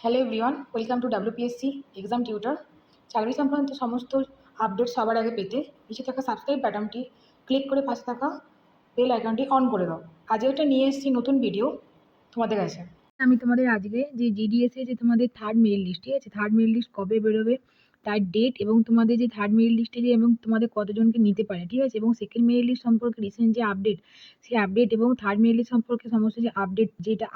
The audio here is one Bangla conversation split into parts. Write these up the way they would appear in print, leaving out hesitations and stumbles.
Hello everyone, welcome to WPSC exam tutor. চাকরি সংক্রান্ত সমস্ত আপডেট সবার আগে পেতে নিচে থাকা সাবস্ক্রাইব বাটনটি ক্লিক করে পাশে থাকা বেল আইকনটি অন করে দাও। আজকে একটা নিয়ে এসেছি নতুন ভিডিও তোমাদের কাছে। আমি তোমাদের আজকে যে জিডিএস এ যে তোমাদের থার্ড মেরিট লিস্ট, ঠিক আছে, থার্ড মেরিট লিস্ট কবে বেরোবে তার ডেট এবং তোমাদের যে থার্ড মেরিট লিস্টে যে এবং তোমাদের কতজনকে নিতে পারে, ঠিক আছে, এবং সেকেন্ড মেরিট লিস্ট সম্পর্কে রিসেন্ট যে আপডেট, সেই আপডেট এবং থার্ড মেরিট লিস্ট সম্পর্কে সমস্ত যে আপডেট যেটা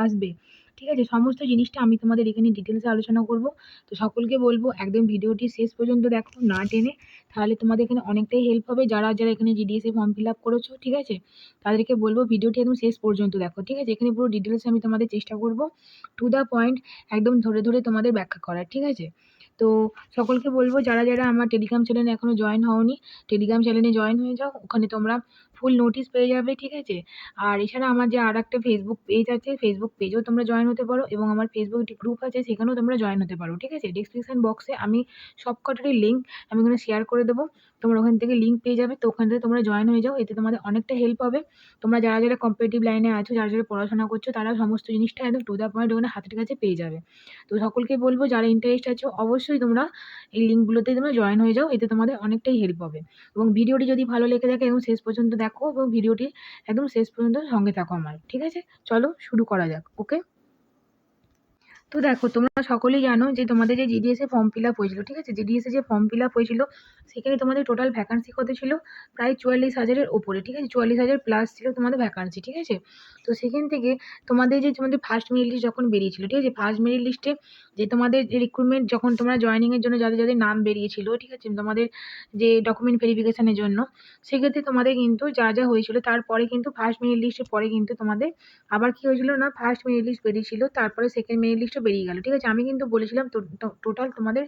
আসবে, ঠিক আছে, সমস্ত জিনিসটা আমি তোমাদের এখানে ডিটেলসে আলোচনা করব। তো সকলকে বলবো একদম ভিডিওটি শেষ পর্যন্ত দেখো না টেনে, তাহলে তোমাদের এখানে অনেকটাই হেল্প হবে। যারা যারা এখানে জিডিএস এ ফর্ম ফিল আপ করেছো, ঠিক আছে, তাদেরকে বলবো ভিডিওটি একদম শেষ পর্যন্ত দেখো, ঠিক আছে। এখানে পুরো ডিটেলসে আমি তোমাদের চেষ্টা করব টু দ্য পয়েন্ট একদম ধরে ধরে তোমাদের ব্যাখ্যা করার, ঠিক আছে। তো সকলকে বলবো যারা যারা আমার টেলিগ্রাম চ্যানেলে এখনো জয়েন হওনি, টেলিগ্রাম চ্যানেলে জয়েন হয়ে যাও। ওখানে তোমরা ফুল নোটিশ পেয়ে যাবে, ঠিক আছে। আর এছাড়া আমার যে আর একটা ফেসবুক পেজ আছে, ফেসবুক পেজেও তোমরা জয়েন হতে পারো এবং আমার ফেসবুক একটি গ্রুপ আছে, সেখানেও তোমরা জয়েন হতে পারো, ঠিক আছে। ডিসক্রিপশন বক্সে আমি সব কটারই লিঙ্ক আমি ওখানে শেয়ার করে দেবো। তোমরা ওখান থেকে লিঙ্ক পেয়ে যাবে, তো ওখান থেকে তোমরা জয়েন হয়ে যাও। এতে তোমাদের অনেকটা হেল্প হবে। তোমরা যারা যারা কম্পিটিটিভ লাইনে আছো, যারা যারা পড়াশোনা করছো, তারা সমস্ত জিনিসটা একদম টু দ্য পয়েন্ট ওখানে হাতের কাছে পেয়ে যাবে। তো সকলকে বলবো যারা ইন্টারেস্ট আছো অবশ্যই তোমরা এই লিঙ্কগুলোতে তোমরা জয়েন হয়ে যাও, এতে তোমাদের অনেকটাই হেল্প হবে। এবং ভিডিওটি যদি ভালো লেগে থাকে এবং শেষ পর্যন্ত দেখো এবং ভিডিওটি একদম শেষ পর্যন্ত সঙ্গে থাকো আমার, ঠিক আছে। চলো শুরু করা যাক, ওকে। তো দেখো তোমরা সকলেই জানো যে তোমাদের যে জিডিএস এ ফর্ম ফিল আপ হয়েছিল, ঠিক আছে, জিডিএস এ যে ফর্ম ফিল আপ হয়েছিল সেখানে তোমাদের টোটাল ভ্যাকান্সি কত ছিল? প্রায় 44,000-এর ওপরে, ঠিক আছে, 44,000 প্লাস ছিল তোমাদের ভ্যাকান্সি, ঠিক আছে। তো সেখান থেকে তোমাদের ফার্স্ট মেরিট লিস্ট যখন বেরিয়েছিল, ঠিক আছে, ফার্স্ট মেরিট লিস্টে যে তোমাদের যে রিক্রুটমেন্ট যখন তোমরা জয়েনিংয়ের জন্য যাদের যাদের নাম বেরিয়েছিল, ঠিক আছে, তোমাদের যে ডকুমেন্ট ভেরিফিকেশনের জন্য, সেক্ষেত্রে তোমাদের কিন্তু যা যা হয়েছিল তারপরে কিন্তু ফার্স্ট মেরিট লিস্টের পরে কিন্তু তোমাদের আবার কি হয়েছিল না, ফার্স্ট মেরিট লিস্ট বেরিয়েছিল, তারপরে সেকেন্ড মেরিট লিস্টও বেরিয়ে গেল, ঠিক আছে। আমি কিন্তু বলেছিলাম টোটাল তোমাদের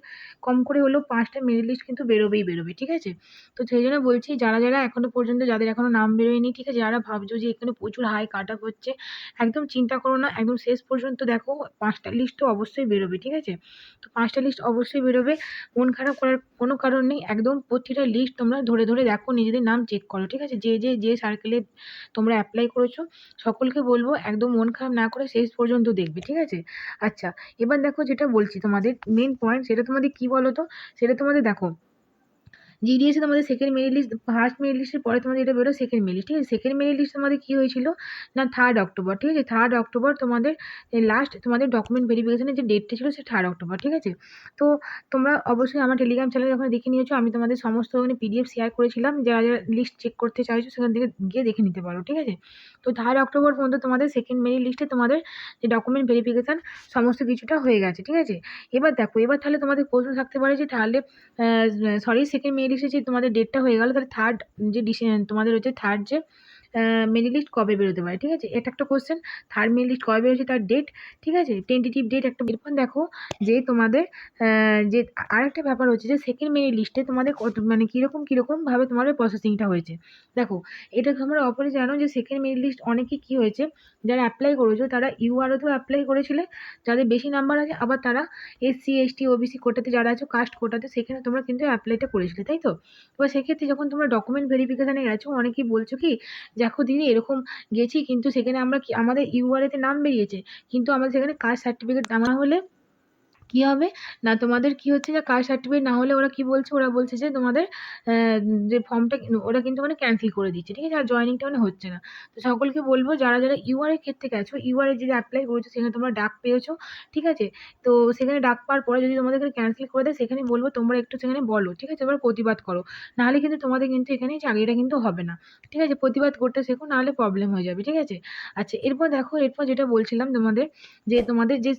কম করে হলেও 5টা মেরিট লিস্ট কিন্তু বেরোবেই বেরোবে, ঠিক আছে। তো সেই জন্য বলছি যারা যারা এখনো পর্যন্ত যাদের এখনো নাম বেরোয়নি, ঠিক আছে, যারা ভাবছো যে এখানে প্রচুর হাই কাট অফ হচ্ছে, একদম চিন্তা করো না, একদম শেষ পর্যন্ত দেখো 5টা লিস্ট তো অবশ্যই বেরোবে, ঠিক আছে। তো 5টা লিস্ট অবশ্যই বেরোবে, মন খারাপ করার কোনো কারণ নেই। একদম প্রতিটা লিস্ট তোমরা ধরে ধরে দেখো, নিজেদের নাম চেক করো, ঠিক আছে। যে সার্কেলে তোমরা অ্যাপ্লাই করেছো সকলকে বলবো একদম মন খারাপ না করে শেষ পর্যন্ত দেখবে, ঠিক আছে। আচ্ছা, এবার দেখো যেটা বলছি তোমাদের মেন পয়েন্ট, সেটা তোমাদের কি বলো তো, সেটা তোমাদের দেখো জিডিএস এ তোমাদের second merit list, first merit লিস্টের পরে তোমাদের এটা বেরো সেকেন্ড মেরিট লিস্ট, ঠিক আছে। সেকেন্ড মেরিট লিস্ট তোমাদের কি হয়েছিল না 3rd অক্টোবর, ঠিক আছে, 3rd অক্টোবর তোমাদের লাস্ট তোমাদের ডকুমেন্ট ভেরিফিকেশনের যে ডেটটা ছিল সে 3rd অক্টোবর, ঠিক আছে। তো তোমরা অবশ্যই আমার টেলিগ্রাম চ্যানেলে ওখানে দেখে নিয়েছো, আমি তোমাদের সমস্ত ওখানে পিডিএফ শেয়ার করেছিলাম, যারা যারা লিস্ট চেক করতে চাইছো সেখান থেকে গিয়ে দেখে নিতে পারো, ঠিক আছে। তো 3rd অক্টোবর পর্যন্ত তোমাদের সেকেন্ড মেরিট লিস্টে তোমাদের যে ডকুমেন্ট ভেরিফিকেশন সমস্ত কিছুটা হয়ে গেছে, ঠিক আছে। এবার দেখো, এবার তাহলে তোমাদের প্রশ্ন থাকতে পারে যে তাহলে সরি, সেকেন্ড মেরিট লিস্টে যে তোমাদের ডেটটা হয়ে গেল, তাহলে থার্ড যে তোমাদের হচ্ছে থার্ড যে মেরিট লিস্ট কবে বেরোতে পারে, ঠিক আছে, এটা একটা কোশ্চেন। থার্ড মেরিট লিস্ট কবে বেরোচ্ছে তার ডেট, ঠিক আছে, টেন্টেটিভ ডেট একটা। এরপর দেখো যে তোমাদের যে আরেকটা ব্যাপার হচ্ছে যে সেকেন্ড মেরিট লিস্টে তোমাদের কত মানে কীরকম ভাবে তোমাদের প্রসেসিংটা হয়েছে। দেখো, এটা তোমরা অপরে জানো যে সেকেন্ড মেরিট লিস্ট অনেকে কি হয়েছে, যারা অ্যাপ্লাই করেছো তারা ইউআরওতেও অ্যাপ্লাই করেছিলে, যাদের বেশি নাম্বার আছে, আবার তারা এসসি এসটি ওবিসি কোটাতে যারা আছো, কাস্ট কোটাতে, সেখানে তোমরা কিন্তু অ্যাপ্লাইটা করেছিলে, তাই তো। এবার সেক্ষেত্রে যখন তোমরা ডকুমেন্ট ভেরিফিকেশানে গেছো, অনেকেই বলছো কি, দেখো দিদি এরকম গেছি কিন্তু সেখানে আমরা কি আমাদের ইউআরএতে নাম বেরিয়েছে, কিন্তু আমাদের সেখানে কাস্ট সার্টিফিকেট না হলে কি হবে না, তোমাদের কি হচ্ছে যে কাস্ট সার্টিফিকেট না হলে ওরা কি বলছে, ওরা বলছে যে তোমাদের যে ফর্মটা ওরা কিন্তু মানে ক্যান্সেল করে দিচ্ছে, ঠিক আছে, আর জয়েনিংটা মানে হচ্ছে না। তো সকলকে বলবো যারা যারা ইউআর এর ক্ষেত্রে গেছো, ইউআর এ যদি অ্যাপ্লাই করেছো সেখানে তোমরা ডাক পেয়েছো, ঠিক আছে। তো সেখানে ডাক পাওয়ার পরে যদি তোমাদেরকে ক্যান্সেল করে দেয়, সেখানে বলবো তোমরা একটু সেখানে বলো, ঠিক আছে, তোমরা প্রতিবাদ করো, নাহলে কিন্তু তোমাদের কিন্তু এখানে চাকরিটা কিন্তু হবে না, ঠিক আছে। প্রতিবাদ করতে শেখো, নাহলে প্রবলেম হয়ে যাবে, ঠিক আছে। আচ্ছা, এরপর দেখো, এরপর যেটা বলছিলাম তোমাদের যে তোমাদের যে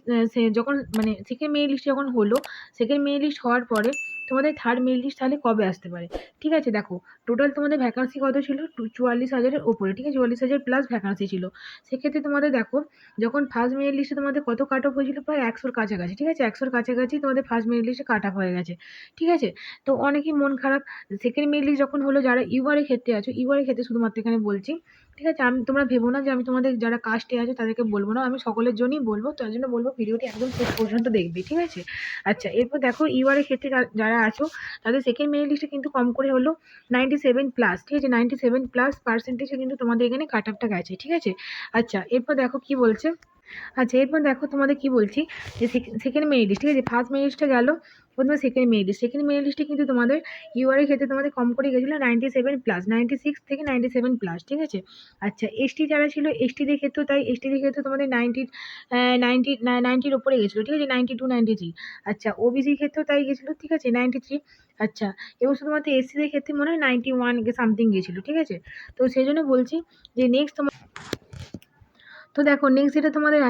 যখন মানে সেকেন্ড মেরিট লিস্ট যখন হলো, সেকেন্ড মেরিট লিস্ট হওয়ার পরে তোমাদের থার্ড মেরিট লিস্ট তাহলে কবে আসতে পারে, ঠিক আছে। দেখো টোটাল তোমাদের ভ্যাকান্সি কত ছিল, 44,000-এর ওপরে, ঠিক আছে, 44,000 প্লাস ভ্যাকান্সি ছিল। সেক্ষেত্রে তোমাদের দেখো যখন ফার্স্ট মেরিট লিস্টে তোমাদের কত কাট অফ হয়েছিল, প্রায় 100-র কাছাকাছি, ঠিক আছে, 100-র কাছাকাছি তোমাদের ফার্স্ট মেরিট লিস্টে কাট অফ হয়ে গেছে, ঠিক আছে। তো অনেকেই মন খারাপ। সেকেন্ড মেরিট লিস্ট যখন হলো, যারা ইউআরের ক্ষেত্রে আছো, ইউআরের ক্ষেত্রে শুধুমাত্র এখানে বলছি, ঠিক আছে, তোমরা ভেবো না যে আমি তোমাদের যারা কাস্টে আছে তাদেরকে বলবো না, আমি সকলের জন্যই বলবো, তার জন্য বলবো ভিডিওটি একদম শেষ পর্যন্ত দেখবে, ঠিক আছে। আচ্ছা, এরপর দেখো ইউআরের ক্ষেত্রে যারা আছো তাদের সেকেন্ড মেরিট লিস্টে কিন্তু কম করে হলো 97 প্লাস, ঠিক আছে, 97 প্লাস পার্সেন্টেজে কিন্তু তোমাদের এখানে কাট অফটা গেছে, ঠিক আছে। আচ্ছা, এরপর দেখো কি বলছে, আচ্ছা, এরপর দেখো তোমাদের কি বলছি, যে সেকেন্ড মেরিট লিস্ট, ঠিক আছে, ফার্স্ট মেরিট লিস্টে গেল, প্রথমে second merit list. Second merit লিস্টে কিন্তু তোমাদের ইউআরের ক্ষেত্রে তোমাদের কম করে গেছিলো 97+, 96 থেকে 97+, ঠিক আছে। আচ্ছা, এসটি যারা ছিল, এসটিদের ক্ষেত্রেও তাই, এসটিদের ক্ষেত্রে তোমাদের 90 ওপরে গেছিলো, ঠিক আছে, 92, 93। আচ্ছা, ওবিসির ক্ষেত্রেও তাই গেছিলো, ঠিক আছে, 93। আচ্ছা, এবং শুধুমাত্র এসসিদের ক্ষেত্রে মনে হয় 91 সামথিং গেছিলো, ঠিক আছে। তো সেই জন্য বলছি যে নেক্সট, তো দেখো নেক্সট যেটা তোমাদের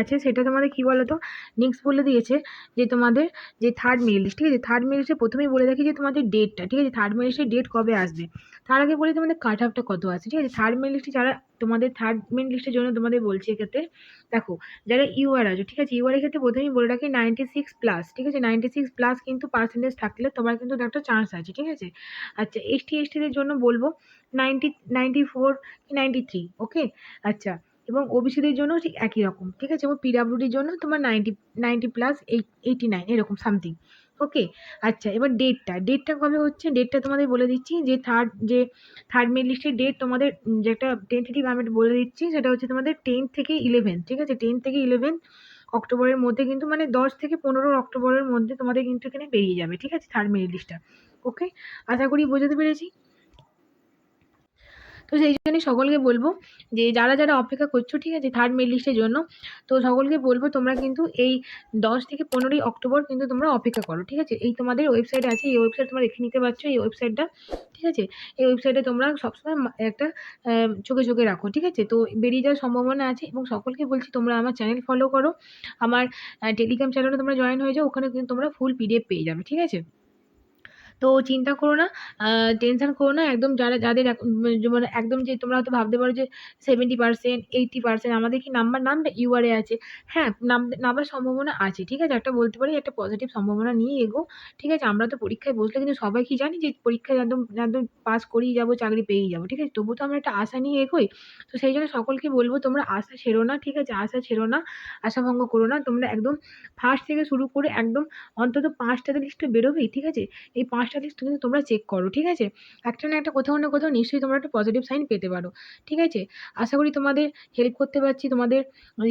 আছে সেটা তোমাদের কি বলো তো, নেক্সট বলে দিয়েছে যে তোমাদের যে থার্ড মেরিট লিস্ট, ঠিক আছে, থার্ড মেরিট লিস্টে প্রথমেই বলে রাখি যে তোমাদের ডেটটা, ঠিক আছে, থার্ড মেরিট লিস্টের ডেট কবে আসবে। তার আগে বলি তোমাদের কাট অফটা কত আছে, ঠিক আছে। থার্ড মেরিট লিস্টে যারা, তোমাদের থার্ড মেরিট লিস্টের জন্য তোমাদের বলছি এক্ষেত্রে, দেখো যারা ইউআর আছে, ঠিক আছে, ইউআর এর ক্ষেত্রে প্রথমেই বলে রাখি 96+, ঠিক আছে, 96+ কিন্তু পার্সেন্টেজ থাকলে তোমার কিন্তু একটা চান্স আছে, ঠিক আছে। আচ্ছা, এসটিদের জন্য বলবো 94 কি 93, ওকে। আচ্ছা, এবং ওবিসিদের জন্য ঠিক একই রকম, ঠিক আছে, এবং পিডাব্লিউডির জন্য তোমার 90+, 89 এরকম সামথিং, ওকে। আচ্ছা, এবার ডেটটা কবে হচ্ছে, ডেটটা তোমাদের বলে দিচ্ছি, যে থার্ড মেরিট লিস্টের ডেট তোমাদের, যে একটা টেন্টেটিভ আমি বলে দিচ্ছি, সেটা হচ্ছে তোমাদের 10 থেকে 11, ঠিক আছে, 10 থেকে 11 অক্টোবরের মধ্যে, কিন্তু মানে 10 থেকে 15 অক্টোবরের মধ্যে তোমাদের কিন্তু এখানে বেরিয়ে যাবে, ঠিক আছে, থার্ড মেরিট লিস্টটা, ওকে। আশা করি বোঝাতে পেরেছি। তো সেই জন্যই সকলকে বলবো যে যারা অপেক্ষা করছো, ঠিক আছে, থার্ড মেরিট লিস্টের জন্য, তো সকলকে বলবো তোমরা কিন্তু এই 10 থেকে 15ই অক্টোবর কিন্তু তোমরা অপেক্ষা করো, ঠিক আছে। এই তোমাদের ওয়েবসাইট আছে, এই ওয়েবসাইট তোমরা দেখে নিতে পারছো, এই ওয়েবসাইটটা, ঠিক আছে। এই ওয়েবসাইটে তোমরা সবসময় একটা চোখে রাখো, ঠিক আছে। তো বেরিয়ে যাওয়ার সম্ভাবনা আছে, এবং সকলকে বলছি তোমরা আমার চ্যানেল ফলো করো, আমার টেলিগ্রাম চ্যানেলে তোমরা জয়েন হয়ে যাও, ওখানে কিন্তু তোমরা ফুল পিডিএফ পেয়ে যাবে, ঠিক আছে। তো চিন্তা করো না, টেনশন করো না একদম, যাদের মানে একদম, যে তোমরা হয়তো ভাবতে পারো যে 70%, 80% আমাদের কি নামবে ইউআরএ আছে। হ্যাঁ, নামার সম্ভাবনা আছে, ঠিক আছে, একটা বলতে পারি, একটা পজিটিভ সম্ভাবনা নিয়ে এগো, ঠিক আছে। আমরা তো পরীক্ষায় বসলে কিন্তু সবাই কি জানি যে পরীক্ষায় একদম একদম পাস করেই যাবো, চাকরি পেয়েই যাবো, ঠিক আছে, তবুও তো আমরা একটা আশা নিয়ে এগোই। তো সেই জন্য সকলকে বলবো তোমরা আশা ছেড়ো না, ঠিক আছে, আশা ছেড়ো না, আশাভঙ্গ করো না, তোমরা একদম ফার্স্ট থেকে শুরু করে একদম অন্তত 5টা লিস্ট বেরোবেই, ঠিক আছে। এই 5টা লিস্ট কিন্তু তোমরা চেক করো, ঠিক আছে। একটা না একটা কোথাও না কোথাও নিশ্চয়ই তোমরা একটা পজিটিভ সাইন পেতে পারো, ঠিক আছে। আশা করি তোমাদের হেল্প করতে পারছি, তোমাদের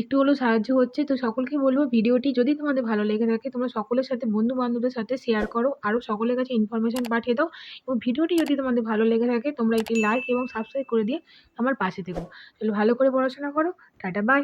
একটু হলেও সাহায্য হচ্ছে। তো সকলকে বলবো ভিডিওটি যদি তোমাদের ভালো লেগে থাকে তোমরা সকলের সাথে, বন্ধু-বান্ধবদের সাথে শেয়ার করো, আরও সকলের কাছে ইনফরমেশন পাঠিয়ে দাও, এবং ভিডিওটি যদি তোমাদের ভালো লেগে থাকে তোমরা একটি লাইক এবং সাবস্ক্রাইব করে দিয়ে আমার পাশে থেকো। তাহলে ভালো করে পড়াশোনা করো। Tata, by.